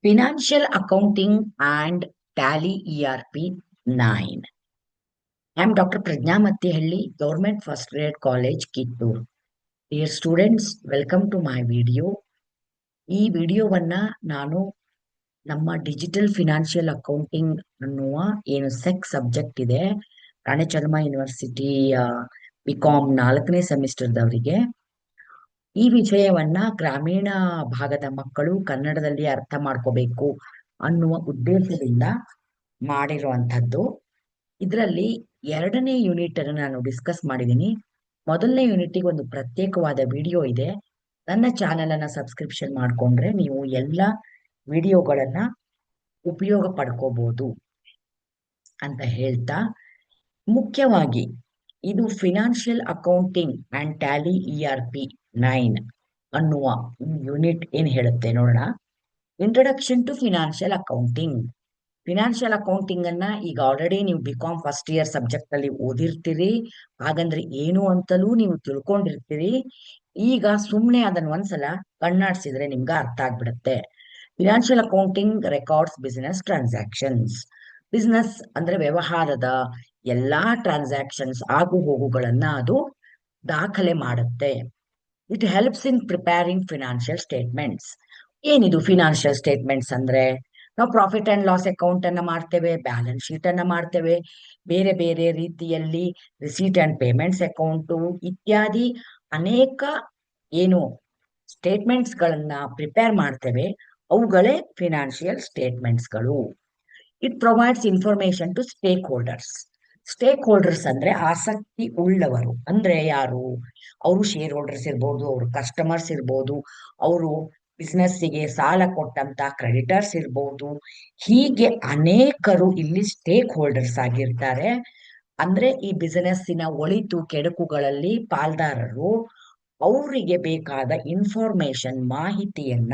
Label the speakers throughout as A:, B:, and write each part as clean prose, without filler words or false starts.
A: Financial Accounting and Tally ERP 9. I am Dr. Prajna Mattihalli, Government First Grade College, Kittur. Dear students, welcome to my video. ಈ ವಿಡಿಯೋವನ್ನ ನಾನು ನಮ್ಮ digital financial accounting ಅನ್ನುವ ಏನು sec subject ಇದೆ Rani Chennamma university BCom 4ನೇ ಸೆಮಿಸ್ಟರ್ದವರಿಗೆ ಈ ವಿಷಯವನ್ನ ಗ್ರಾಮೀಣ ಭಾಗದ ಮಕ್ಕಳು ಕನ್ನಡದಲ್ಲಿ ಅರ್ಥ ಮಾಡ್ಕೋಬೇಕು ಅನ್ನುವ ಉದ್ದೇಶದಿಂದ ಮಾಡಿರುವಂಥದ್ದು. ಇದರಲ್ಲಿ 2ನೇ ಯೂನಿಟ್ ಅನ್ನು ನಾನು ಡಿಸ್ಕಸ್ ಮಾಡಿದ್ದೀನಿ. ಮೊದಲನೇ ಯೂನಿಟ್ಗೆ ಒಂದು ಪ್ರತ್ಯೇಕವಾದ ವಿಡಿಯೋ ಇದೆ. ನನ್ನ ಚಾನೆಲ್ ಅನ್ನ ಸಬ್ಸ್ಕ್ರಿಪ್ಷನ್ ಮಾಡ್ಕೊಂಡ್ರೆ ನೀವು ಎಲ್ಲ ವಿಡಿಯೋಗಳನ್ನ ಉಪಯೋಗ ಪಡ್ಕೋಬಹುದು ಅಂತ ಹೇಳ್ತಾ, ಮುಖ್ಯವಾಗಿ ಇದು financial accounting and Tally ERP 9 ಅನ್ನುವ ಯೂನಿಟ್ ಏನ್ ಹೇಳುತ್ತೆ ನೋಡೋಣ. Introduction to financial accounting. Financial accounting ಅನ್ನ ಈಗ ಆಲ್ರೆಡಿ ನೀವು ಬಿಕಾಮ್ ಫಸ್ಟ್ ಇಯರ್ ಸಬ್ಜೆಕ್ಟ್ ಅಲ್ಲಿ ಓದಿರ್ತೀರಿ. ಹಾಗಂದ್ರೆ ಏನು ಅಂತಲೂ ನೀವು ತಿಳ್ಕೊಂಡಿರ್ತೀರಿ. ಈಗ ಸುಮ್ನೆ ಅದನ್ನ ಒಂದ್ಸಲ ಕಣ್ಣಾಡ್ಸಿದ್ರೆ ನಿಮ್ಗೆ ಅರ್ಥ ಆಗ್ಬಿಡುತ್ತೆ. Financial accounting records business transactions. Business ಅಂದ್ರೆ ವ್ಯವಹಾರದ ಎಲ್ಲಾ ಟ್ರಾನ್ಸಾಕ್ಷನ್ಸ್ ಆಗು ಹೋಗುಗಳನ್ನ ಅದು ದಾಖಲೆ ಮಾಡುತ್ತೆ. It helps in preparing financial statements. ಏನಿದು ಫಿನಾನ್ಷಿಯಲ್ ಸ್ಟೇಟ್ಮೆಂಟ್ಸ್ ಅಂದ್ರೆ, ನಾವು ಪ್ರಾಫಿಟ್ ಅಂಡ್ ಲಾಸ್ ಅಕೌಂಟ್ ಅನ್ನ ಮಾಡ್ತೇವೆ, ಬ್ಯಾಲೆನ್ಸ್ ಶೀಟ್ ಅನ್ನ ಮಾಡ್ತೇವೆ, ಬೇರೆ ಬೇರೆ ರೀತಿಯಲ್ಲಿ ರಿಸೀಟ್ ಅಂಡ್ ಪೇಮೆಂಟ್ಸ್ ಅಕೌಂಟು ಇತ್ಯಾದಿ ಅನೇಕ ಏನು ಸ್ಟೇಟ್ಮೆಂಟ್ಸ್ ಗಳನ್ನ ಪ್ರಿಪೇರ್ ಮಾಡ್ತೇವೆ, ಅವುಗಳೇ ಫಿನಾನ್ಷಿಯಲ್ ಸ್ಟೇಟ್ಮೆಂಟ್ಸ್ಗಳು. It provides information to stakeholders. Stakeholders ಅಂದ್ರೆ ಆಸಕ್ತಿ ಉಳ್ಳವರು. ಅಂದ್ರೆ ಯಾರು? ಅವರು ಶೇರ್ ಹೋಲ್ಡರ್ಸ್ ಇರ್ಬೋದು, ಅವರು ಕಸ್ಟಮರ್ಸ್ ಇರ್ಬೋದು, ಅವರು ಬಿಸ್ನೆಸ್ಸಿಗೆ ಸಾಲ ಕೊಟ್ಟಂತ ಕ್ರೆಡಿಟರ್ಸ್ ಇರ್ಬೋದು. ಹೀಗೆ ಅನೇಕರು ಇಲ್ಲಿ ಸ್ಟೇಕ್ ಹೋಲ್ಡರ್ಸ್ ಆಗಿರ್ತಾರೆ. ಅಂದ್ರೆ ಈ ಬಿಸಿನೆಸ್ಸಿನ ಒಳಿತು ಕೆಡುಕುಗಳಲ್ಲಿ ಪಾಲ್ದಾರರು. ಅವರಿಗೆ ಬೇಕಾದ ಇನ್ಫಾರ್ಮೇಶನ್ ಮಾಹಿತಿಯನ್ನ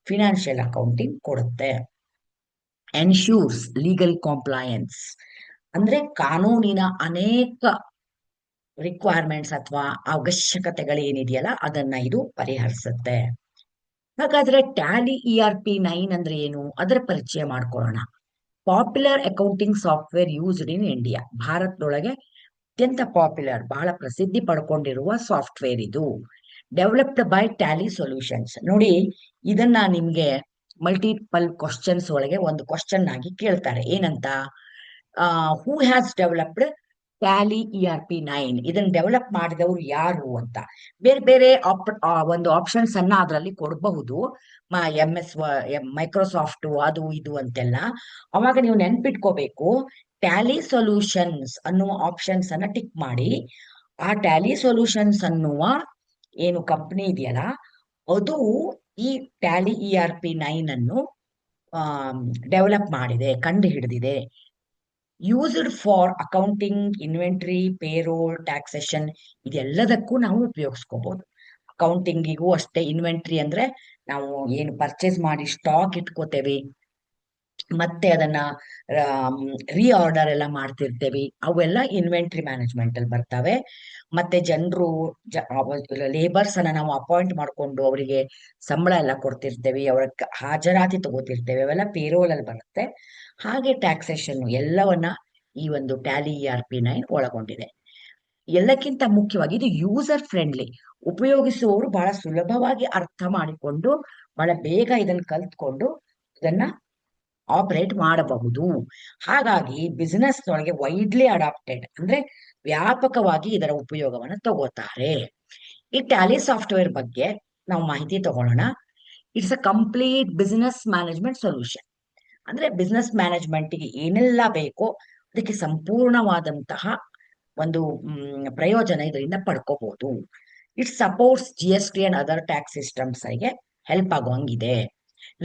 A: ಫಿನಾನ್ಷಿಯಲ್ ಅಕೌಂಟಿಂಗ್ ಕೊಡುತ್ತೆ. ಎನ್ಶೂರ್ಸ್ ಲೀಗಲ್ ಕಾಂಪ್ಲಯನ್ಸ್ ಅಂದ್ರೆ ಕಾನೂನಿನ ಅನೇಕ ರಿಕ್ವೈರ್ಮೆಂಟ್ಸ್ ಅಥವಾ ಅವಶ್ಯಕತೆಗಳೇನಿದೆಯಲ್ಲ ಅದನ್ನ ಇದು ಪರಿಹರಿಸುತ್ತೆ. ಹಾಗಾದ್ರೆ ಟ್ಯಾಲಿ ERP 9 ಅಂದ್ರೆ ಏನು, ಅದರ ಪರಿಚಯ ಮಾಡ್ಕೊಳ್ಳೋಣ. Popular accounting software used in India. ಭಾರತದೊಳಗೆ ಅತ್ಯಂತ ಪಾಪ್ಯುಲರ್, ಬಹಳ ಪ್ರಸಿದ್ಧಿ ಪಡ್ಕೊಂಡಿರುವ ಸಾಫ್ಟ್ವೇರ್ ಇದು. Developed by Tally solutions. ನೋಡಿ, ಇದನ್ನ ನಿಮ್ಗೆ ಮಲ್ಟಿಪಲ್ ಕ್ವಶನ್ಸ್ ಒಳಗೆ ಒಂದು ಕ್ವಶನ್ ಆಗಿ ಕೇಳ್ತಾರೆ. ಏನಂತ? Who has developed Tally ERP 9? ಇದನ್ನ ಡೆವಲಪ್ ಮಾಡಿದವರು ಯಾರು ಅಂತ ಬೇರೆ ಬೇರೆ ಒಂದು ಆಪ್ಷನ್ಸ್ ಅನ್ನ ಅದರಲ್ಲಿ ಕೊಡಬಹುದು. MS ಮೈಕ್ರೋಸಾಫ್ಟ್ ಅದು ಇದು ಅಂತೆಲ್ಲ. ಅವಾಗ ನೀವು ನೆನ್ಪಿಟ್ಕೋಬೇಕು, ಟ್ಯಾಲಿ ಸೊಲ್ಯೂಷನ್ಸ್ ಅನ್ನುವ ಆಪ್ಷನ್ಸ್ ಅನ್ನ ಟಿಕ್ ಮಾಡಿ. ಆ ಟ್ಯಾಲಿ ಸೊಲ್ಯೂಷನ್ಸ್ ಅನ್ನುವ ಏನು ಕಂಪನಿ ಇದೆಯಲ್ಲ, ಅದು ಈ ಟ್ಯಾಲಿ ERP 9 ಅನ್ನು ಡೆವಲಪ್ ಮಾಡಿದೆ, ಕಂಡು ಹಿಡಿದಿದೆ. Used for accounting, inventory, payroll, taxation ಇದೆಲ್ಲದಕ್ಕೂ ನಾವು ಉಪಯೋಗಿಸ್ಕೋಬಹುದು. ಅಕೌಂಟಿಂಗಿಗೂ ಅಷ್ಟೇ. ಇನ್ವೆಂಟ್ರಿ ಅಂದ್ರೆ ನಾವು ಏನು ಪರ್ಚೇಸ್ ಮಾಡಿ ಸ್ಟಾಕ್ ಇಟ್ಕೋತೇವೆ, ಮತ್ತೆ ಅದನ್ನ ರೀಆರ್ಡರ್ ಎಲ್ಲ ಮಾಡ್ತಿರ್ತೇವೆ, ಅವೆಲ್ಲ ಇನ್ವೆಂಟ್ರಿ ಮ್ಯಾನೇಜ್ಮೆಂಟ್ ಅಲ್ಲಿ ಬರ್ತವೆ. ಮತ್ತೆ ಜನರು ಲೇಬರ್ಸ್ ಅನ್ನ ನಾವು ಅಪಾಯಿಂಟ್ ಮಾಡ್ಕೊಂಡು ಅವರಿಗೆ ಸಂಬಳ ಎಲ್ಲ ಕೊಡ್ತಿರ್ತೇವೆ, ಅವರ ಹಾಜರಾತಿ ತಗೋತಿರ್ತೇವೆ, ಅವೆಲ್ಲ ಪೇರೋಲ್ ಅಲ್ಲಿ ಬರುತ್ತೆ. ಹಾಗೆ ಟ್ಯಾಕ್ಸೇಷನ್ ಎಲ್ಲವನ್ನ ಈ ಒಂದು ಟ್ಯಾಲಿ ERP 9 ಒಳಗೊಂಡಿದೆ. ಎಲ್ಲಕ್ಕಿಂತ ಮುಖ್ಯವಾಗಿ ಇದು ಯೂಸರ್ ಫ್ರೆಂಡ್ಲಿ. ಉಪಯೋಗಿಸುವವರು ಬಹಳ ಸುಲಭವಾಗಿ ಅರ್ಥ ಮಾಡಿಕೊಂಡು ಬಹಳ ಬೇಗ ಇದನ್ನ ಕಲ್ತ್ಕೊಂಡು ಇದನ್ನ ಆಪರೇಟ್ ಮಾಡಬಹುದು. ಹಾಗಾಗಿ ಬಿಸಿನೆಸ್ ಒಳಗೆ ವೈಡ್ಲಿ ಅಡಾಪ್ಟೆಡ್ ಅಂದ್ರೆ ವ್ಯಾಪಕವಾಗಿ ಇದರ ಉಪಯೋಗವನ್ನು ತಗೋತಾರೆ. ಈ ಟ್ಯಾಲಿ ಸಾಫ್ಟ್ವೇರ್ ಬಗ್ಗೆ ನಾವು ಮಾಹಿತಿ ತಗೊಳ್ಳೋಣ. It's a complete business management solution. ಅಂದ್ರೆ ಬಿಸ್ನೆಸ್ ಮ್ಯಾನೇಜ್ಮೆಂಟ್ಗೆ ಏನೆಲ್ಲ ಬೇಕೋ ಅದಕ್ಕೆ ಸಂಪೂರ್ಣವಾದಂತಹ ಒಂದು ಪ್ರಯೋಜನ ಇದರಿಂದ ಪಡ್ಕೋಬಹುದು. It supports GST and other tax systems ಗೆ ಹೆಲ್ಪ್ ಆಗುವಂಗಿದೆ.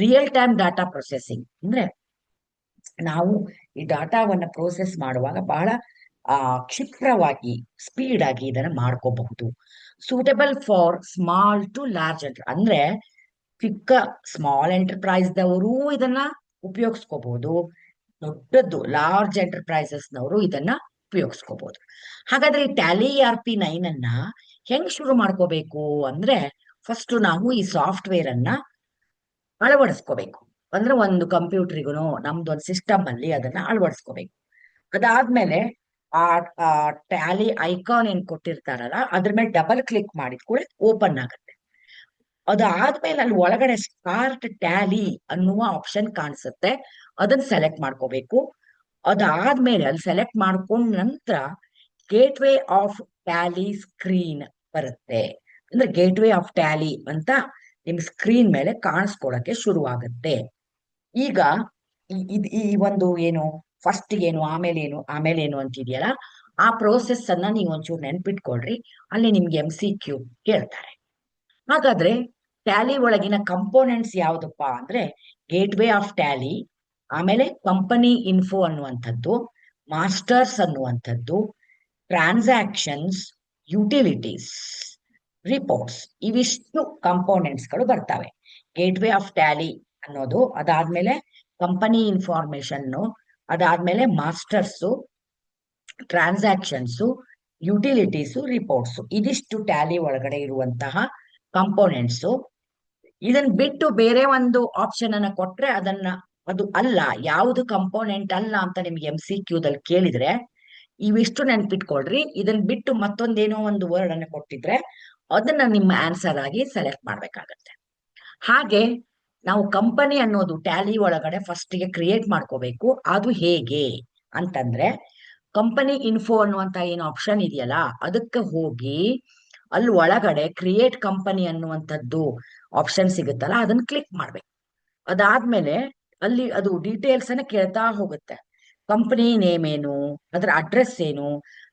A: ರಿಯಲ್ ಟೈಮ್ ಡಾಟಾ ಪ್ರೊಸೆಸಿಂಗ್ ಅಂದ್ರೆ ನಾವು ಈ ಡಾಟಾವನ್ನ ಪ್ರೋಸೆಸ್ ಮಾಡುವಾಗ ಬಹಳ ಕ್ಷಿಪ್ರವಾಗಿ, ಸ್ಪೀಡ್ ಆಗಿ ಇದನ್ನ ಮಾಡ್ಕೋಬಹುದು. Suitable for small to large ಅಂದ್ರೆ ಚಿಕ್ಕ ಸ್ಮಾಲ್ ಎಂಟರ್ಪ್ರೈಸ್ ದವರು ಇದನ್ನ ಉಪಯೋಗಿಸ್ಕೋಬಹುದು, ದೊಡ್ಡದ್ದು ಲಾರ್ಜ್ ಎಂಟರ್ಪ್ರೈಸಸ್ ನವರು ಇದನ್ನ ಉಪಯೋಗಿಸ್ಕೋಬಹುದು. ಹಾಗಾದ್ರೆ ಈ ಟ್ಯಾಲಿ ERP 9 ಅನ್ನ ಹೆಂಗ್ ಶುರು ಮಾಡ್ಕೋಬೇಕು ಅಂದ್ರೆ, ಫಸ್ಟ್ ನಾವು ಈ ಸಾಫ್ಟ್ವೇರ್ ಅನ್ನ ಅಳವಡಿಸ್ಕೋಬೇಕು. ಅಂದ್ರೆ ಒಂದು ಕಂಪ್ಯೂಟರ್ಗೂ ನಮ್ದು ಒಂದು ಸಿಸ್ಟಮ್ ಅಲ್ಲಿ ಅದನ್ನ ಅಳವಡಿಸ್ಕೋಬೇಕು. ಅದಾದ್ಮೇಲೆ ಆ ಟ್ಯಾಲಿ ಐಕಾನ್ ಏನ್ ಕೊಟ್ಟಿರ್ತಾರಲ್ಲ ಅದ್ರ ಮೇಲೆ ಡಬಲ್ ಕ್ಲಿಕ್ ಮಾಡಿದ ಕೂಡ ಓಪನ್ ಆಗುತ್ತೆ. ಅದಾದ್ಮೇಲೆ ಅಲ್ಲಿ ಒಳಗಡೆ ಸ್ಟಾರ್ಟ್ ಟ್ಯಾಲಿ ಅನ್ನುವ ಆಪ್ಷನ್ ಕಾಣಿಸುತ್ತೆ, ಅದನ್ನ ಸೆಲೆಕ್ಟ್ ಮಾಡ್ಕೋಬೇಕು. ಅದಾದ್ಮೇಲೆ ಅಲ್ಲಿ ಸೆಲೆಕ್ಟ್ ಮಾಡ್ಕೊಂಡ ನಂತರ ಗೇಟ್ವೇ ಆಫ್ ಟ್ಯಾಲಿ ಸ್ಕ್ರೀನ್ ಬರುತ್ತೆ. ಅಂದ್ರೆ ಗೇಟ್ವೇ ಆಫ್ ಟ್ಯಾಲಿ ಅಂತ ನಿಮ್ ಸ್ಕ್ರೀನ್ ಮೇಲೆ ಕಾಣಿಸ್ಕೊಳಕ್ಕೆ ಶುರು ಆಗುತ್ತೆ. ಈಗ ಈ ಒಂದು ಏನು ಫಸ್ಟ್ ಏನು ಆಮೇಲೆ ಏನು ಅಂತಿದೆಯಲ್ಲ, ಆ ಪ್ರೋಸೆಸ್ ಅನ್ನ ನೀವು ಒಂಚೂರು ನೆನ್ಪಿಟ್ಕೊಳ್ರಿ. ಅಲ್ಲಿ ನಿಮ್ಗೆ MCQ ಕೇಳ್ತಾರೆ. ಹಾಗಾದ್ರೆ ಟ್ಯಾಲಿ ಒಳಗಿನ ಕಂಪೋನೆಂಟ್ಸ್ ಯಾವ್ದಪ್ಪ ಅಂದ್ರೆ ಗೇಟ್ವೇ ಆಫ್ ಟ್ಯಾಲಿ, ಆಮೇಲೆ ಕಂಪನಿ ಇನ್ಫೋ ಅನ್ನುವಂಥದ್ದು, ಮಾಸ್ಟರ್ಸ್ ಅನ್ನುವಂಥದ್ದು, ಟ್ರಾನ್ಸಾಕ್ಷನ್ಸ್, ಯುಟಿಲಿಟೀಸ್, ರಿಪೋರ್ಟ್ಸ್, ಇವಿಷ್ಟು ಕಂಪೋನೆಂಟ್ಸ್ ಗಳು ಬರ್ತವೆ. ಗೇಟ್ವೇ ಆಫ್ ಟ್ಯಾಲಿ ಅನ್ನೋದು, ಅದಾದ್ಮೇಲೆ ಕಂಪನಿ ಇನ್ಫಾರ್ಮೇಶನ್, ಅದಾದ್ಮೇಲೆ ಮಾಸ್ಟರ್ಸು, ಟ್ರಾನ್ಸಾಕ್ಷನ್ಸು, ಯುಟಿಲಿಟೀಸು, ರಿಪೋರ್ಟ್ಸು, ಇದಿಷ್ಟು ಟ್ಯಾಲಿ ಒಳಗಡೆ ಇರುವಂತಹ ಕಂಪೋನೆಂಟ್ಸು. ಇದನ್ನ ಬಿಟ್ಟು ಬೇರೆ ಒಂದು ಆಪ್ಷನ್ ಅನ್ನ ಕೊಟ್ರೆ ಅದು ಅಲ್ಲ, ಯಾವುದು ಕಂಪೋನೆಂಟ್ ಅಲ್ಲ ಅಂತ ನಿಮ್ಗೆ MCQದಲ್ಲಿ ಕೇಳಿದ್ರೆ ಇವಿಷ್ಟು ನೆನ್ಪಿಟ್ಕೊಳ್ರಿ. ಇದನ್ನ ಬಿಟ್ಟು ಮತ್ತೊಂದೇನೋ ಒಂದು ವರ್ಡ್ ಅನ್ನ ಕೊಟ್ಟಿದ್ರೆ ಅದನ್ನ ನಿಮ್ಮ ಆನ್ಸರ್ ಆಗಿ ಸೆಲೆಕ್ಟ್ ಮಾಡ್ಬೇಕಾಗತ್ತೆ. ಹಾಗೆ ನಾವು ಕಂಪನಿ ಅನ್ನೋದು ಟ್ಯಾಲಿ ಒಳಗಡೆ ಫಸ್ಟ್ ಗೆ ಕ್ರಿಯೇಟ್ ಮಾಡ್ಕೋಬೇಕು. ಅದು ಹೇಗೆ ಅಂತಂದ್ರೆ ಕಂಪನಿ ಇನ್ಫೋ ಅನ್ನುವಂತ ಏನು ಆಪ್ಷನ್ ಇದೆಯಲ್ಲ ಅದಕ್ಕೆ ಹೋಗಿ ಅಲ್ಲಿ ಒಳಗಡೆ ಕ್ರಿಯೇಟ್ ಕಂಪನಿ ಅನ್ನುವಂಥದ್ದು ಆಪ್ಷನ್ ಸಿಗುತ್ತಲ್ಲ ಅದನ್ನ ಕ್ಲಿಕ್ ಮಾಡ್ಬೇಕು. ಅದಾದ್ಮೇಲೆ ಅಲ್ಲಿ ಅದು ಡೀಟೇಲ್ಸ್ ಅನ್ನ ಕೇಳ್ತಾ ಹೋಗುತ್ತೆ. ಕಂಪನಿ ನೇಮ್ ಏನು, ಅದರ ಅಡ್ರೆಸ್ ಏನು,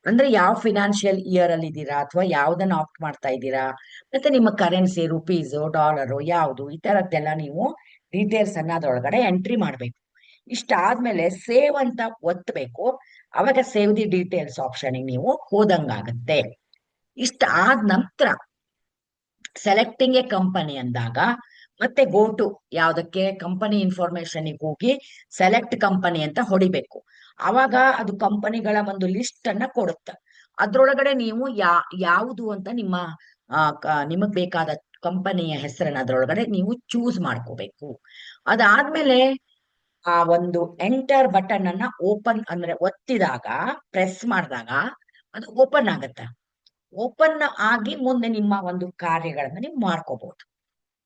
A: ಅಂದ್ರೆ ಯಾವ ಫಿನಾನ್ಷಿಯಲ್ ಇಯರ್ ಅಲ್ಲಿ ಇದ್ದೀರಾ ಅಥವಾ ಯಾವ್ದನ್ನ ಆಪ್ಟ್ ಮಾಡ್ತಾ ಇದ್ದೀರಾ, ಮತ್ತೆ ನಿಮ್ಮ ಕರೆನ್ಸಿ ರುಪೀಸ್ ಡಾಲರು ಯಾವುದು, ಈ ತರದ್ದೆಲ್ಲ ನೀವು ಡೀಟೇಲ್ಸ್ ಅನ್ನ ಅದರೊಳಗಡೆ ಎಂಟ್ರಿ ಮಾಡ್ಬೇಕು. ಇಷ್ಟಾದ್ಮೇಲೆ ಸೇವ್ ಅಂತ ಒತ್ತಬೇಕು. ಅವಾಗ ಸೇವ್ ದಿ ಡೀಟೇಲ್ಸ್ ಆಪ್ಷನ್ ನೀವು ಹೋದಂಗಾಗತ್ತೆ. ಇಷ್ಟ ಆದ ನಂತರ ಸೆಲೆಕ್ಟಿಂಗ್ ಎ ಕಂಪನಿ ಅಂದಾಗ ಮತ್ತೆ ಗೋ ಟು ಯಾವ್ದಕ್ಕೆ ಕಂಪನಿ ಇನ್ಫಾರ್ಮೇಶನ್ ಹೋಗಿ ಸೆಲೆಕ್ಟ್ ಕಂಪನಿ ಅಂತ ಹೊಡಿಬೇಕು. ಅವಾಗ ಅದು ಕಂಪನಿಗಳ ಒಂದು ಲಿಸ್ಟ್ ಅನ್ನ ಕೊಡುತ್ತೆ. ಅದ್ರೊಳಗಡೆ ನೀವು ಯಾವುದು ಅಂತ ನಿಮಗ್ ಬೇಕಾದ ಕಂಪನಿಯ ಹೆಸರನ್ನ ಅದ್ರೊಳಗಡೆ ನೀವು ಚೂಸ್ ಮಾಡ್ಕೋಬೇಕು. ಅದಾದ್ಮೇಲೆ ಆ ಒಂದು ಎಂಟರ್ ಬಟನ್ ಅನ್ನ ಓಪನ್ ಅಂದ್ರೆ ಒತ್ತಿದಾಗ, ಪ್ರೆಸ್ ಮಾಡಿದಾಗ ಅದು ಓಪನ್ ಆಗತ್ತೆ. ಓಪನ್ ಆಗಿ ಮುಂದೆ ನಿಮ್ಮ ಒಂದು ಕಾರ್ಯಗಳನ್ನ ನೀವು ಮಾಡ್ಕೋಬಹುದು.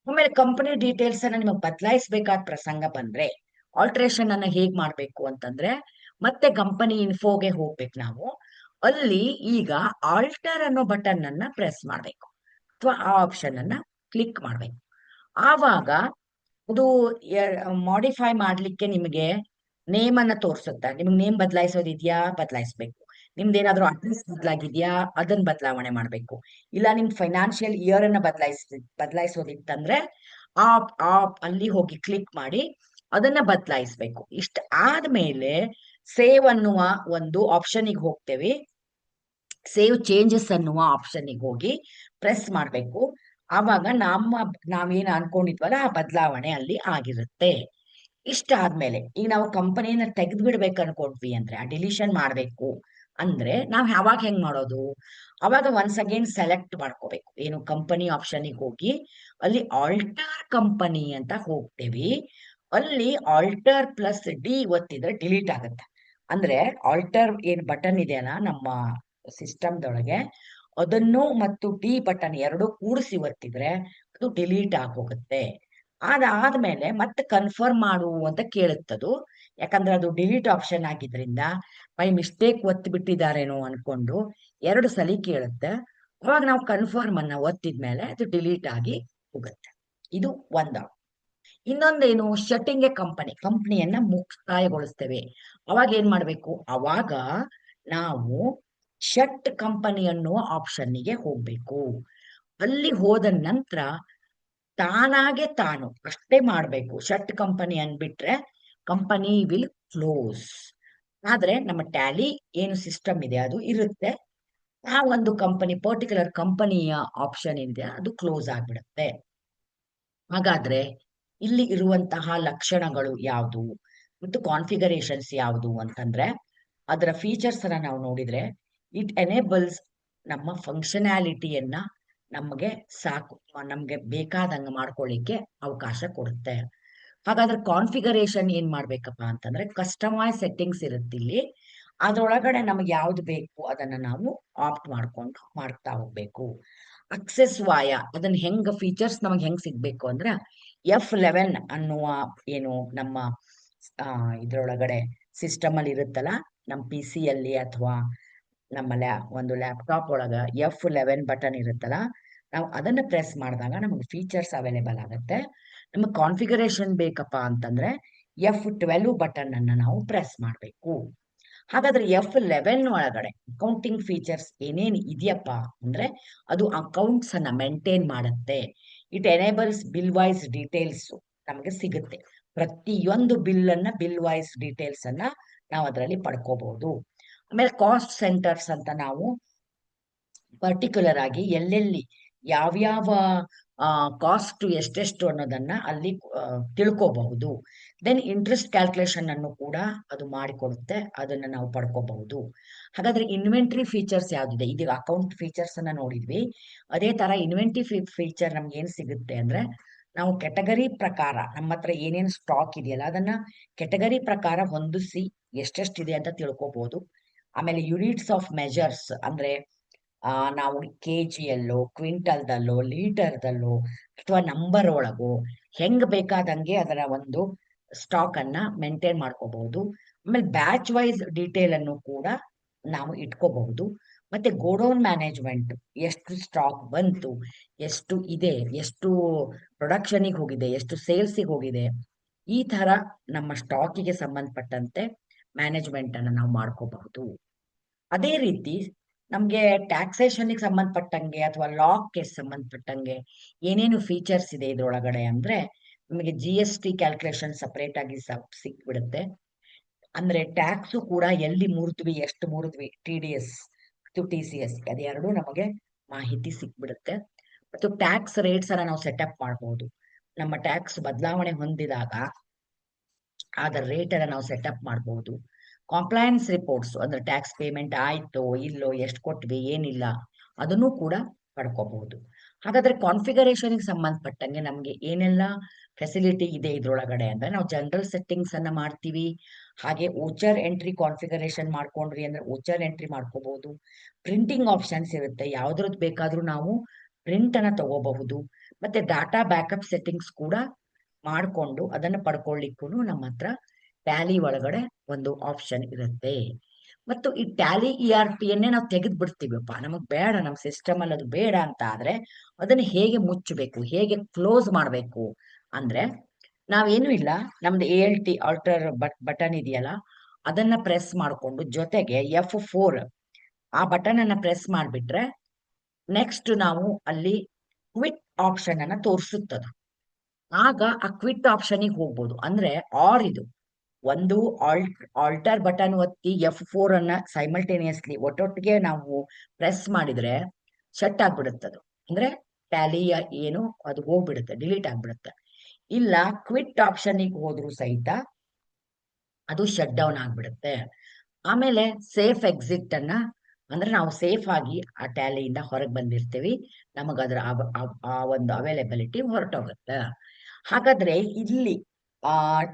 A: ಆಮೇಲೆ ಕಂಪನಿ ಡೀಟೇಲ್ಸ್ ಅನ್ನ ನಿಮಗೆ ಬದಲಾಯಿಸಬೇಕಾದ ಪ್ರಸಂಗ ಬಂದ್ರೆ ಆಲ್ಟ್ರೇಷನ್ ಅನ್ನ ಹೇಗ್ ಮಾಡ್ಬೇಕು ಅಂತಂದ್ರೆ ಮತ್ತೆ ಕಂಪನಿ ಇನ್ಫೋಗೆ ಹೋಗ್ಬೇಕು ನಾವು. ಅಲ್ಲಿ ಈಗ ಆಲ್ಟರ್ ಅನ್ನೋ ಬಟನ್ ಅನ್ನ ಪ್ರೆಸ್ ಮಾಡ್ಬೇಕು ಅಥವಾ ಆ ಆಪ್ಷನ್ ಅನ್ನ ಕ್ಲಿಕ್ ಮಾಡ್ಬೇಕು. ಆವಾಗ ಅದು ಮಾಡಿಫೈ ಮಾಡ್ಲಿಕ್ಕೆ ನಿಮಗೆ ನೇಮ್ ಅನ್ನ ತೋರಿಸುತ್ತೆ. ನಿಮ್ಗೆ ನೇಮ್ ಬದಲಾಯಿಸೋದಿದ್ಯಾ, ಬದಲಾಯಿಸ್ಬೇಕು. ನಿಮ್ದೇನಾದ್ರೂ ಅಡ್ರೆಸ್ ಬದಲಾಗಿದ್ಯಾ, ಅದನ್ನ ಬದಲಾವಣೆ ಮಾಡ್ಬೇಕು. ಇಲ್ಲ ನಿಮ್ ಫೈನಾನ್ಷಿಯಲ್ ಇಯರ್ ಅನ್ನ ಬದಲಾಯಿಸೋದಿತ್ತಂದ್ರೆ ಆ ಆ ಅಲ್ಲಿ ಹೋಗಿ ಕ್ಲಿಕ್ ಮಾಡಿ ಅದನ್ನ ಬದಲಾಯಿಸ್ಬೇಕು. ಇಷ್ಟ ಆದ್ಮೇಲೆ ಸೇವ್ ಅನ್ನುವ ಒಂದು ಆಪ್ಷನ್ಗೆ ಹೋಗ್ತೇವೆ. ಸೇವ್ ಚೇಂಜಸ್ ಅನ್ನುವ ಆಪ್ಷನ್ಗೆ ಹೋಗಿ ಪ್ರೆಸ್ ಮಾಡ್ಬೇಕು. ಆವಾಗ ನಾವೇನ್ ಅನ್ಕೊಂಡಿದ್ವಲ್ಲ ಆ ಬದಲಾವಣೆ ಅಲ್ಲಿ ಆಗಿರುತ್ತೆ. ಇಷ್ಟ ಆದ್ಮೇಲೆ ಈಗ ನಾವು ಕಂಪನಿಯನ್ನ ತೆಗೆದು ಬಿಡ್ಬೇಕು ಅನ್ಕೊಂಡ್ವಿ ಅಂದ್ರೆ ಆ ಡಿಲೀಷನ್ ಮಾಡ್ಬೇಕು ಅಂದ್ರೆ ನಾವ್ ಯಾವಾಗ ಹೆಂಗ್ ಮಾಡೋದು, ಅವಾಗ ಒನ್ಸ್ ಅಗೇನ್ ಸೆಲೆಕ್ಟ್ ಮಾಡ್ಕೋಬೇಕು. ಏನು ಕಂಪನಿ ಆಪ್ಷನ್ಗೆ ಹೋಗಿ ಅಲ್ಲಿ ಆಲ್ಟರ್ ಕಂಪನಿ ಅಂತ ಹೋಗ್ತೇವಿ. ಅಲ್ಲಿ ಆಲ್ಟರ್ ಪ್ಲಸ್ ಡಿ ಒತ್ತಿದ್ರೆ ಡಿಲೀಟ್ ಆಗುತ್ತೆ. ಅಂದ್ರೆ ಆಲ್ಟರ್ ಏನ್ ಬಟನ್ ಇದೆಯಲ್ಲ ನಮ್ಮ ಸಿಸ್ಟಮ್ದೊಳಗೆ, ಅದನ್ನು ಮತ್ತು ಡಿ ಬಟನ್ ಎರಡು ಕೂಡಿಸಿ ಒತ್ತಿದ್ರೆ ಅದು ಡಿಲೀಟ್ ಆಗಿ ಹೋಗುತ್ತೆ. ಅದಾದ್ಮೇಲೆ ಮತ್ತೆ ಕನ್ಫರ್ಮ್ ಮಾಡು ಅಂತ ಕೇಳುತ್ತದು. ಯಾಕಂದ್ರೆ ಅದು ಡಿಲೀಟ್ ಆಪ್ಷನ್ ಆಗಿದ್ರಿಂದ ಬೈ ಮಿಸ್ಟೇಕ್ ಒತ್ತಿ ಬಿಟ್ಟಿದ್ದಾರೇನೋ ಅನ್ಕೊಂಡು ಎರಡು ಸಲ ಕೇಳುತ್ತೆ. ಅವಾಗ ನಾವು ಕನ್ಫರ್ಮ್ ಅನ್ನ ಒತ್ತಿದ್ಮೇಲೆ ಅದು ಡಿಲೀಟ್ ಆಗಿ ಹೋಗುತ್ತೆ. ಇದು ಒಂದು. ಇನ್ನೊಂದೇನು, ಶಟ್ಟಿಂಗ್ ಎ ಕಂಪನಿಯನ್ನ ಮುಕ್ತಾಯಗೊಳಿಸ್ತೇವೆ. ಅವಾಗ ಏನ್ ಮಾಡ್ಬೇಕು, ಅವಾಗ ನಾವು ಶಟ್ ಕಂಪನಿ ಅನ್ನುವ ಆಪ್ಷನ್ನಿಗೆ ಹೋಗ್ಬೇಕು. ಅಲ್ಲಿ ಹೋದ ನಂತರ ತಾನಾಗೆ ತಾನು ಅಷ್ಟೇ ಮಾಡ್ಬೇಕು. ಶಟ್ ಕಂಪನಿ ಅನ್ಬಿಟ್ರೆ ಕಂಪನಿ ವಿಲ್ ಕ್ಲೋಸ್. ಆದ್ರೆ ನಮ್ಮ ಟ್ಯಾಲಿ ಏನು ಸಿಸ್ಟಮ್ ಇದೆ ಅದು ಇರುತ್ತೆ. ಆ ಒಂದು ಪರ್ಟಿಕ್ಯುಲರ್ ಕಂಪನಿಯ ಆಪ್ಷನ್ ಏನಿದೆ ಅದು ಕ್ಲೋಸ್ ಆಗ್ಬಿಡುತ್ತೆ. ಹಾಗಾದ್ರೆ ಇಲ್ಲಿ ಇರುವಂತಹ ಲಕ್ಷಣಗಳು ಯಾವುದು ಮತ್ತು ಕಾನ್ಫಿಗರೇಷನ್ಸ್ ಯಾವುದು ಅಂತಂದ್ರೆ ಅದರ ಫೀಚರ್ಸ್ ಅನ್ನ ನಾವು ನೋಡಿದ್ರೆ ಇಟ್ ಎನೇಬಲ್ಸ್ ನಮ್ಮ ಫಂಕ್ಷನಾಲಿಟಿಯನ್ನ ನಮಗೆ ಬೇಕಾದಂಗ ಮಾಡ್ಕೊಳ್ಳಿಕ್ಕೆ ಅವಕಾಶ ಕೊಡುತ್ತೆ. ಹಾಗಾದ್ರೆ ಕಾನ್ಫಿಗರೇಷನ್ ಏನ್ ಮಾಡ್ಬೇಕಪ್ಪ ಅಂತಂದ್ರೆ ಕಸ್ಟಮೈಸ್ ಸೆಟ್ಟಿಂಗ್ಸ್ ಇರುತ್ತೆ ಇಲ್ಲಿ. ಅದ್ರೊಳಗಡೆ ನಮಗೆ ಯಾವ್ದು ಬೇಕು ಅದನ್ನ ನಾವು ಆಪ್ಟ್ ಮಾಡ್ಕೊಂಡು ಮಾಡ್ತಾ ಹೋಗ್ಬೇಕು. ಅಕ್ಸೆಸ್ ವಾಯ ಅದನ್ನ ಹೆಂಗ್ ಫೀಚರ್ಸ್ ನಮಗೆ ಹೆಂಗ್ ಸಿಗ್ಬೇಕು ಅಂದ್ರೆ F11 ಅನ್ನುವ ಏನು ನಮ್ಮ ಇದ್ರೊಳಗಡೆ ಸಿಸ್ಟಮ್ ಅಲ್ಲಿ ಇರುತ್ತಲ್ಲ, ನಮ್ಮ ಪಿ ಸಿ ಅಲ್ಲಿ ಅಥವಾ ನಮ್ಮ ಒಂದು ಲ್ಯಾಪ್ಟಾಪ್ ಒಳಗ F11 ಬಟನ್ ಇರುತ್ತಲ್ಲ, ನಾವು ಅದನ್ನ ಪ್ರೆಸ್ ಮಾಡಿದಾಗ ನಮಗೆ ಫೀಚರ್ಸ್ ಅವೈಲೇಬಲ್ ಆಗುತ್ತೆ. ನಮಗೆ ಕಾನ್ಫಿಗರೇಷನ್ ಬೇಕಪ್ಪ ಅಂತಂದ್ರೆ F12 ಬಟನ್ ಅನ್ನ ನಾವು ಪ್ರೆಸ್ ಮಾಡಬೇಕು. ಹಾಗಾದ್ರೆ F11 ಒಳಗಡೆ ಅಕೌಂಟಿಂಗ್ ಫೀಚರ್ಸ್ ಏನೇನು ಇದೆಯಪ್ಪ ಅಂದ್ರೆ ಅದು ಅಕೌಂಟ್ಸ್ ಅನ್ನ ಮೇಂಟೈನ್ ಮಾಡುತ್ತೆ. It enables bill wise details ನಮಗೆ ಸಿಗುತ್ತೆ. ಪ್ರತಿಯೊಂದು ಬಿಲ್ ವೈಸ್ ಡೀಟೇಲ್ಸ್ ಅನ್ನ ನಾವು ಅದರಲ್ಲಿ ಪಡ್ಕೋಬಹುದು. ಆಮೇಲೆ ಕಾಸ್ಟ್ ಸೆಂಟರ್ಸ್ ಅಂತ ನಾವು ಪರ್ಟಿಕ್ಯುಲರ್ ಆಗಿ ಎಲ್ಲೆಲ್ಲಿ ಯಾವ್ಯಾವ ಕಾಸ್ಟ್ ಎಷ್ಟೆಷ್ಟು ಅನ್ನೋದನ್ನ ಅಲ್ಲಿ ತಿಳ್ಕೋಬಹುದು. ದೆನ್ ಇಂಟ್ರೆಸ್ಟ್ ಕ್ಯಾಲ್ಕುಲೇಷನ್ ಅನ್ನು ಕೂಡ ಅದು ಮಾಡಿಕೊಡುತ್ತೆ, ಅದನ್ನ ನಾವು ಪಡ್ಕೋಬಹುದು. ಹಾಗಾದ್ರೆ ಇನ್ವೆಂಟ್ರಿ ಫೀಚರ್ಸ್ ಯಾವ್ದಿದೆ, ಇದೀಗ ಅಕೌಂಟ್ ಫೀಚರ್ಸ್ ಅನ್ನ ನೋಡಿದ್ವಿ. ಅದೇ ತರ ಇನ್ವೆಂಟ್ರಿ ಫೀಚರ್ ನಮ್ಗೆ ಏನ್ ಸಿಗುತ್ತೆ ಅಂದ್ರೆ ನಾವು ಕೆಟಗರಿ ಪ್ರಕಾರ ನಮ್ಮ ಹತ್ರ ಏನೇನು ಸ್ಟಾಕ್ ಇದೆಯಲ್ಲ ಅದನ್ನ ಕೆಟಗರಿ ಪ್ರಕಾರ ಹೊಂದಿಸಿ ಎಷ್ಟೆಷ್ಟಿದೆ ಅಂತ ತಿಳ್ಕೊಬಹುದು. ಆಮೇಲೆ ಯೂನಿಟ್ಸ್ ಆಫ್ ಮೆಜರ್ಸ್ ಅಂದ್ರೆ ನಾವು ಕೆಜಿಯಲ್ಲೋ ಕ್ವಿಂಟಲ್ದಲ್ಲೋ ಲೀಟರ್ದಲ್ಲೋ ಅಥವಾ ನಂಬರ್ ಒಳಗೋ ಹೆಂಗ್ ಬೇಕಾದಂಗೆ ಅದರ ಒಂದು ಸ್ಟಾಕ್ ಅನ್ನ ಮೇಂಟೈನ್ ಮಾಡ್ಕೋಬಹುದು. ಆಮೇಲೆ ಬ್ಯಾಚ್ ವೈಸ್ ಡೀಟೇಲ್ ಅನ್ನು ಕೂಡ ನಾವು ಇಟ್ಕೋಬಹುದು. ಮತ್ತೆ ಗೋಡೌನ್ ಮ್ಯಾನೇಜ್ಮೆಂಟ್, ಎಷ್ಟು ಸ್ಟಾಕ್ ಬಂತು, ಎಷ್ಟು ಇದೆ, ಎಷ್ಟು ಪ್ರೊಡಕ್ಷನ್ಗೆ ಹೋಗಿದೆ, ಎಷ್ಟು ಸೇಲ್ಸಿಗೆ ಹೋಗಿದೆ, ಈ ತರ ನಮ್ಮ ಸ್ಟಾಕಿಗೆ ಸಂಬಂಧಪಟ್ಟಂತೆ ಮ್ಯಾನೇಜ್ಮೆಂಟ್ ಅನ್ನ ನಾವು ಮಾಡ್ಕೋಬಹುದು. ಅದೇ ರೀತಿ ನಮ್ಗೆ ಟ್ಯಾಕ್ಸೇಷನ್ಗೆ ಸಂಬಂಧಪಟ್ಟಂಗೆ ಅಥವಾ ಲಾಕ್ಕೆ ಸಂಬಂಧಪಟ್ಟಂಗೆ ಏನೇನು ಫೀಚರ್ಸ್ ಇದೆ ಇದ್ರೊಳಗಡೆ ಅಂದ್ರೆ ನಮಗೆ GST ಕ್ಯಾಲ್ಕುಲೇಷನ್ ಸಪರೇಟ್ ಆಗಿ ಸಿಕ್ಬಿಡುತ್ತೆ. ಅಂದ್ರೆ ಟ್ಯಾಕ್ಸು ಕೂಡ ಎಲ್ಲಿ ಮುರಿದ್ವಿ, ಎಷ್ಟು ಮುರಿದ್ವಿ, TDS ಮತ್ತು TCS ಅದೆರಡು ನಮಗೆ ಮಾಹಿತಿ ಸಿಕ್ಬಿಡುತ್ತೆ. ಮತ್ತು ಟ್ಯಾಕ್ಸ್ ರೇಟ್ಸ್ ಅನ್ನ ನಾವು ಸೆಟಪ್ ಮಾಡಬಹುದು. ನಮ್ಮ ಟ್ಯಾಕ್ಸ್ ಬದಲಾವಣೆ ಹೊಂದಿದಾಗ ಅದರ ರೇಟ್ ಅನ್ನ ನಾವು ಸೆಟಪ್ ಮಾಡಬಹುದು. ಕಾಂಪ್ಲಯನ್ಸ್ ರಿಪೋರ್ಟ್ಸ್ ಅಂದ್ರೆ ಟ್ಯಾಕ್ಸ್ ಪೇಮೆಂಟ್ ಆಯ್ತೋ ಇಲ್ಲೋ, ಎಷ್ಟು ಕೊಟ್ವಿ ಏನಿಲ್ಲ, ಅದನ್ನು ಕೂಡ ಪಡ್ಕೋಬಹುದು. ಹಾಗಾದ್ರೆ ಕಾನ್ಫಿಗರೇಷನ್ಗೆ ಸಂಬಂಧಪಟ್ಟಂಗೆ ನಮ್ಗೆ ಏನೆಲ್ಲ ಫೆಸಿಲಿಟಿ ಇದೆ ಇದ್ರೊಳಗಡೆ ಅಂದ್ರೆ ನಾವು ಜನರಲ್ ಸೆಟ್ಟಿಂಗ್ಸ್ ಅನ್ನ ಮಾಡ್ತೀವಿ. ಹಾಗೆ ಓಚರ್ ಎಂಟ್ರಿ ಕಾನ್ಫಿಗರೇಷನ್ ಮಾಡ್ಕೊಂಡ್ರಿ ಅಂದ್ರೆ ಓಚರ್ ಎಂಟ್ರಿ ಮಾಡ್ಕೋಬಹುದು. ಪ್ರಿಂಟಿಂಗ್ ಆಪ್ಷನ್ಸ್ ಇರುತ್ತೆ, ಯಾವ್ದ್ರದ್ದು ಬೇಕಾದ್ರೂ ನಾವು ಪ್ರಿಂಟ್ ಅನ್ನ ತಗೋಬಹುದು. ಮತ್ತೆ ಡಾಟಾ ಬ್ಯಾಕಪ್ ಸೆಟ್ಟಿಂಗ್ಸ್ ಕೂಡ ಮಾಡ್ಕೊಂಡು ಅದನ್ನ ಪಡ್ಕೊಳ್ಳಿಕ್ಕೂ ನಮ್ಮ ಹತ್ರ ಟ್ಯಾಲಿ ಒಳಗಡೆ ಒಂದು ಆಪ್ಷನ್ ಇರುತ್ತೆ. ಮತ್ತು ಈ ಟ್ಯಾಲಿ ERP ಯನ್ನೇ ನಾವು ತೆಗೆದು ಬಿಡ್ತೀವಪ್ಪ, ನಮಗ್ ಬೇಡ, ನಮ್ಮ ಸಿಸ್ಟಮ್ ಅಲ್ಲಿ ಅದು ಬೇಡ ಅಂತ ಆದ್ರೆ ಅದನ್ನ ಹೇಗೆ ಮುಚ್ಚಬೇಕು, ಹೇಗೆ ಕ್ಲೋಸ್ ಮಾಡಬೇಕು ಅಂದ್ರೆ ನಾವೇನು ಇಲ್ಲ, ನಮ್ದು ALT ಆಲ್ಟರ್ ಬಟನ್ ಇದೆಯಲ್ಲ ಅದನ್ನ ಪ್ರೆಸ್ ಮಾಡಿಕೊಂಡು ಜೊತೆಗೆ F4 ಆ ಬಟನ್ ಅನ್ನ ಪ್ರೆಸ್ ಮಾಡಿಬಿಟ್ರೆ ನೆಕ್ಸ್ಟ್ ನಾವು ಅಲ್ಲಿ ಕ್ವಿಟ್ ಆಪ್ಷನ್ ಅನ್ನ ತೋರಿಸುತ್ತದೆ. ಆಗ ಆ ಕ್ವಿಟ್ ಆಪ್ಷನ್ಗೆ ಹೋಗ್ಬೋದು. ಅಂದ್ರೆ ಇದು ಒಂದು ಆಲ್ಟರ್ ಬಟನ್ ಒತ್ತಿ F4 ಅನ್ನ ಸೈಮಲ್ಟೇನಿಯಸ್ಲಿ ಒಟ್ಟೊಟ್ಟಿಗೆ ನಾವು ಪ್ರೆಸ್ ಮಾಡಿದ್ರೆ ಶಟ್ ಆಗ್ಬಿಡುತ್ತದು. ಅಂದ್ರೆ ಟ್ಯಾಲಿಯ ಏನು ಅದು ಹೋಗ್ಬಿಡುತ್ತೆ, ಡಿಲೀಟ್ ಆಗ್ಬಿಡುತ್ತೆ. ಇಲ್ಲ ಕ್ವಿಟ್ ಆಪ್ಷನ್ಗೆ ಹೋದ್ರು ಸಹಿತ ಅದು ಶಟ್ ಡೌನ್ ಆಗ್ಬಿಡುತ್ತೆ. ಆಮೇಲೆ ಸೇಫ್ ಎಕ್ಸಿಟ್ ಅನ್ನ ಅಂದ್ರೆ ನಾವು ಸೇಫ್ ಆಗಿ ಆ ಟ್ಯಾಲಿಯಿಂದ ಹೊರಗೆ ಬಂದಿರ್ತೀವಿ, ನಮಗದ್ರ ಆ ಒಂದು ಅವೈಲೇಬಿಲಿಟಿ ಹೊರಟೋಗುತ್ತೆ. ಹಾಗಾದ್ರೆ ಇಲ್ಲಿ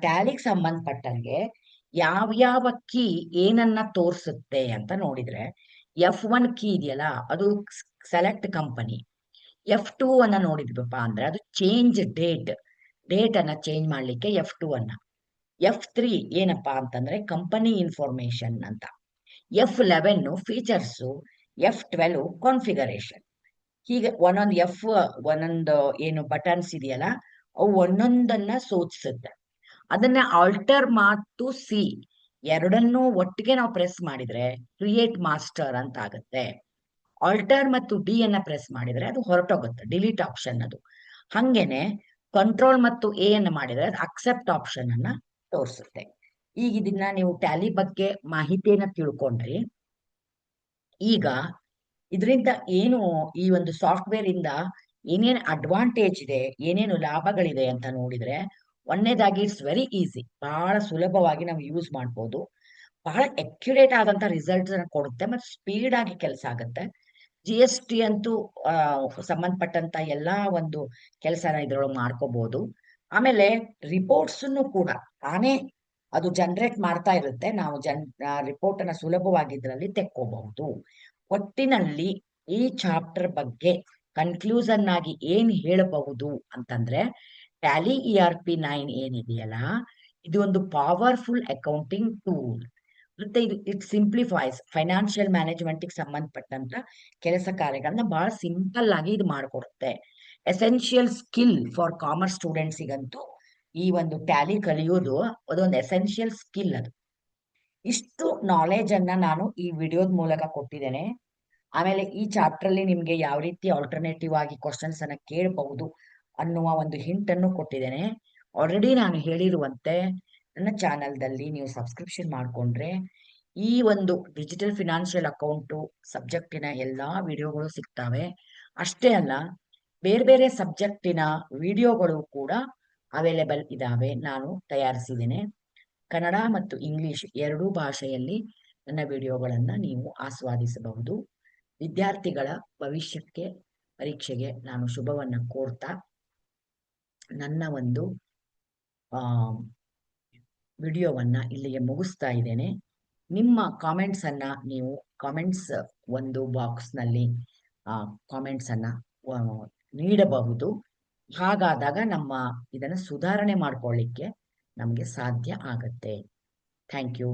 A: ಟ್ಯಾಲಿಗೆ ಸಂಬಂಧಪಟ್ಟಂಗೆ ಯಾವ್ಯಾವ ಕೀ ಏನನ್ನ ತೋರಿಸುತ್ತೆ ಅಂತ ನೋಡಿದ್ರೆ F1 ಕೀ ಇದೆಯಲ್ಲ ಅದು ಸೆಲೆಕ್ಟ್ ಕಂಪನಿ. F2 ಅನ್ನ ನೋಡಿದ್ವಪ್ಪ ಅಂದ್ರೆ ಅದು ಚೇಂಜ್ ಡೇಟ್ ಅನ್ನ ಚೇಂಜ್ ಮಾಡ್ಲಿಕ್ಕೆ F2 ಅನ್ನ. F3 ಏನಪ್ಪಾ ಅಂತಂದ್ರೆ ಕಂಪನಿ ಇನ್ಫಾರ್ಮೇಶನ್ ಅಂತ. F11 features, F12 configuration. ಹೀಗೆ ಒಂದೊಂದು ಏನು ಬಟನ್ಸ್ ಇದೆಯಲ್ಲ ಅವು ಒಂದೊಂದನ್ನ ಸೂಚಿಸುತ್ತೆ. ಅದನ್ನ ಆಲ್ಟರ್ ಮತ್ತು ಸಿ ಎರಡನ್ನೂ ಒಟ್ಟಿಗೆ ನಾವು ಪ್ರೆಸ್ ಮಾಡಿದ್ರೆ ಕ್ರಿಯೇಟ್ ಮಾಸ್ಟರ್ ಅಂತ ಆಗುತ್ತೆ. ಆಲ್ಟರ್ ಮತ್ತು ಡಿ ಅನ್ನ ಪ್ರೆಸ್ ಮಾಡಿದ್ರೆ ಅದು ಹೊರಟೋಗುತ್ತೆ, ಡಿಲೀಟ್ ಆಪ್ಷನ್ ಅದು. ಹಂಗೇನೆ ಕಂಟ್ರೋಲ್ ಮತ್ತು ಎ ಅನ್ನ ಮಾಡಿದ್ರೆ ಅದು ಅಕ್ಸೆಪ್ಟ್ ಆಪ್ಷನ್ ಅನ್ನ ತೋರಿಸುತ್ತೆ. ಈಗ ಇದನ್ನ ನೀವು ಟ್ಯಾಲಿ ಬಗ್ಗೆ ಮಾಹಿತಿಯನ್ನ ತಿಳ್ಕೊಂಡ್ರಿ. ಈಗ ಇದರಿಂದ ಏನು ಈ ಒಂದು ಸಾಫ್ಟ್ವೇರ್ ಇಂದ ಏನೇನು ಅಡ್ವಾಂಟೇಜ್ ಇದೆ, ಏನೇನು ಲಾಭಗಳಿದೆ ಅಂತ ನೋಡಿದ್ರೆ ಒಂದನೇದಾಗಿ ಇಟ್ಸ್ ವೆರಿ ಈಸಿ, ಬಹಳ ಸುಲಭವಾಗಿ ನಾವು ಯೂಸ್ ಮಾಡ್ಬೋದು. ಬಹಳ ಅಕ್ಯುರೇಟ್ ಆದಂತ ರಿಸಲ್ಟ್ಸ್ ಅನ್ನ ಕೊಡುತ್ತೆ ಮತ್ತು ಸ್ಪೀಡ್ ಆಗಿ ಕೆಲಸ ಆಗುತ್ತೆ. GST ಅಂತೂ ಸಂಬಂಧಪಟ್ಟಂತ ಎಲ್ಲಾ ಒಂದು ಕೆಲಸನ ಇದ್ರೊಳಗೆ ಮಾಡ್ಕೋಬಹುದು. ಆಮೇಲೆ ರಿಪೋರ್ಟ್ಸ್ ಕೂಡ ತಾನೇ ಅದು ಜನರೇಟ್ ಮಾಡ್ತಾ ಇರುತ್ತೆ. ನಾವು ರಿಪೋರ್ಟ್ ಅನ್ನ ಸುಲಭವಾಗಿ ಇದರಲ್ಲಿ ತೆಕ್ಕೋಬಹುದು. ಒಟ್ಟಿನಲ್ಲಿ ಈ ಚಾಪ್ಟರ್ ಬಗ್ಗೆ ಕನ್ಕ್ಲೂಷನ್ ಆಗಿ ಏನ್ ಹೇಳಬಹುದು ಅಂತಂದ್ರೆ, ಟ್ಯಾಲಿ ERP9 ಏನಿದೆಯಲ್ಲ, ಇದು ಒಂದು ಪವರ್ಫುಲ್ ಅಕೌಂಟಿಂಗ್ ಟೂಲ್. ಮತ್ತೆ ಇಟ್ ಸಿಂಪ್ಲಿಫೈಸ್ ಫೈನಾನ್ಷಿಯಲ್ ಮ್ಯಾನೇಜ್ಮೆಂಟ್ ಸಂಬಂಧಪಟ್ಟಂತ ಕೆಲಸ ಕಾರ್ಯಗಳನ್ನ ಬಹಳ ಸಿಂಪಲ್ ಆಗಿ ಇದು ಮಾಡಿಕೊಡುತ್ತೆ. ಎಸೆನ್ಷಿಯಲ್ ಸ್ಕಿಲ್ ಫಾರ್ ಕಾಮರ್ಸ್ ಸ್ಟೂಡೆಂಟ್ಸಿಗಂತೂ ಈ ಒಂದು ಟ್ಯಾಲಿ ಕಲಿಯೋದು ಅದೊಂದು ಎಸೆನ್ಷಿಯಲ್ ಸ್ಕಿಲ್. ಅದು ಇಷ್ಟು ನಾಲೆಜ್ ಅನ್ನ ನಾನು ಈ ವಿಡಿಯೋದ ಮೂಲಕ ಕೊಟ್ಟಿದ್ದೇನೆ. ಆಮೇಲೆ ಈ ಚಾಪ್ಟರ್ ಅಲ್ಲಿ ನಿಮ್ಗೆ ಯಾವ ರೀತಿ ಆಲ್ಟರ್ನೇಟಿವ್ ಆಗಿ ಕ್ವಶನ್ಸ್ ಅನ್ನ ಕೇಳಬಹುದು ಅನ್ನುವ ಒಂದು ಹಿಂಟ್ ಅನ್ನು ಕೊಟ್ಟಿದ್ದೇನೆ. ಆಲ್ರೆಡಿ ನಾನು ಹೇಳಿರುವಂತೆ ನನ್ನ ಚಾನಲ್ದಲ್ಲಿ ನೀವು ಸಬ್ಸ್ಕ್ರಿಪ್ಷನ್ ಮಾಡಿಕೊಂಡ್ರೆ ಈ ಒಂದು ಡಿಜಿಟಲ್ ಫಿನಾನ್ಷಿಯಲ್ ಅಕೌಂಟು ಸಬ್ಜೆಕ್ಟಿನ ಎಲ್ಲಾ ವಿಡಿಯೋಗಳು ಸಿಗ್ತವೆ. ಅಷ್ಟೇ ಅಲ್ಲ, ಬೇರೆ ಬೇರೆ ಸಬ್ಜೆಕ್ಟಿನ ವಿಡಿಯೋಗಳು ಕೂಡ ಅವೈಲೇಬಲ್ ಇದಾವೆ. ನಾನು ತಯಾರಿಸಿದ್ದೇನೆ. ಕನ್ನಡ ಮತ್ತು ಇಂಗ್ಲಿಷ್ ಎರಡೂ ಭಾಷೆಯಲ್ಲಿ ನನ್ನ ವಿಡಿಯೋಗಳನ್ನು ನೀವು ಆಸ್ವಾದಿಸಬಹುದು. ವಿದ್ಯಾರ್ಥಿಗಳ ಭವಿಷ್ಯಕ್ಕೆ ಪರೀಕ್ಷೆಗೆ ನಾನು ಶುಭವನ್ನ ಕೋರ್ತಾ ನನ್ನ ಒಂದು ವಿಡಿಯೋವನ್ನ ಇಲ್ಲಿಗೆ ಮುಗಿಸ್ತಾ ಇದ್ದೇನೆ. ನಿಮ್ಮ ಕಾಮೆಂಟ್ಸ್ ಅನ್ನ ನೀವು ಕಾಮೆಂಟ್ಸ್ ಒಂದು ಬಾಕ್ಸ್ನಲ್ಲಿ ಕಾಮೆಂಟ್ಸ್ ಅನ್ನ ನೀಡಬಹುದು. ಹಾಗಾದಾಗ ನಮ್ಮ ಇದನ್ನು ಸುಧಾರಣೆ ಮಾಡ್ಕೊಳ್ಳಿಕ್ಕೆ ನಮಗೆ ಸಾಧ್ಯ ಆಗತ್ತೆ. Thank you.